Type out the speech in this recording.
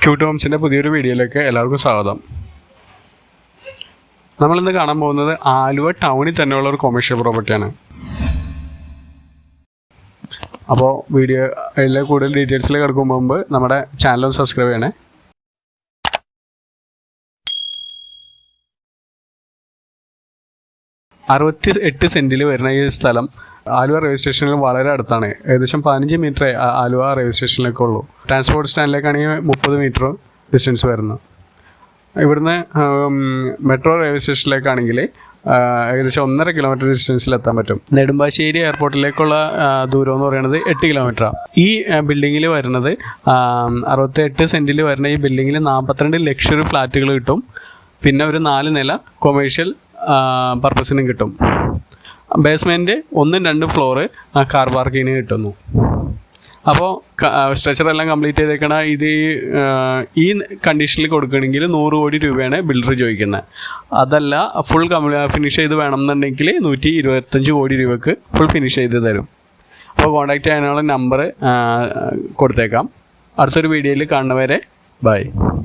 Cute ഹോംസിൻ്റെ പുതിയൊരു വീഡിയോയിലേക്ക് എല്ലാവർക്കും സ്വാഗതം. നമ്മളിന്ന് കാണാൻ പോകുന്നത് ആലുവ ടൗണിൽ തന്നെയുള്ള ഒരു കൊമേഴ്ഷ്യൽ പ്രോപ്പർട്ടിയാണ്. അപ്പോൾ വീഡിയോയിലെ കൂടുതൽ ഡീറ്റെയിൽസിൽ കിടക്കും മുമ്പ് നമ്മുടെ ചാനൽ സബ്സ്ക്രൈബ് ചെയ്യണേ. $68 വരുന്ന ഈ സ്ഥലം ആലുവ റെയിൽവേ സ്റ്റേഷനിൽ വളരെ അടുത്താണ്. ഏകദേശം 15 മീറ്റർ ആലുവ റെയിൽവേ സ്റ്റേഷനിലേക്ക് ഉള്ളൂ. ട്രാൻസ്പോർട്ട് സ്റ്റാൻഡിലേക്കാണെങ്കിൽ 30 മീറ്റർ ഡിസ്റ്റൻസ് വരുന്നു. ഇവിടുന്ന് മെട്രോ റെയിൽവേ സ്റ്റേഷനിലേക്കാണെങ്കിൽ ഏകദേശം 1.5 കിലോമീറ്റർ ഡിസ്റ്റൻസിൽ എത്താൻ പറ്റും. നെടുമ്പാശ്ശേരി എയർപോർട്ടിലേക്കുള്ള ദൂരം എന്ന് പറയുന്നത് 8 കിലോമീറ്ററാണ്. ഈ ബിൽഡിങ്ങിൽ വരുന്നത് 68 സെൻറ്റിൽ വരുന്ന ഈ ബിൽഡിങ്ങിൽ 42 ലക്ഷറി ഫ്ലാറ്റുകൾ കിട്ടും. പിന്നെ ഒരു 4 നില കൊമേഴ്ഷ്യൽ പർപ്പസിനും കിട്ടും. ബേസ്മെൻറ്റ് 1-2 ഫ്ലോറ് കാർ പാർക്കിങ്ങിന് കിട്ടുന്നു. അപ്പോൾ സ്ട്രക്ചറെല്ലാം കംപ്ലീറ്റ് ചെയ്തേക്കണ ഇത് ഈ കണ്ടീഷനിൽ കൊടുക്കണമെങ്കിൽ 100 കോടി രൂപയാണ് ബിൽഡർ ചോദിക്കുന്നത്. അതല്ല ഫുൾ ഫിനിഷ് ചെയ്ത് വേണം എന്നുണ്ടെങ്കിൽ 125 കോടി രൂപയ്ക്ക് ഫുൾ ഫിനിഷ് ചെയ്ത് തരും. അപ്പോൾ കോൺടാക്റ്റ് ചെയ്യാനുള്ള നമ്പർ കൊടുത്തേക്കാം. അടുത്തൊരു വീഡിയോയിൽ കാണുന്നവരെ ബൈ.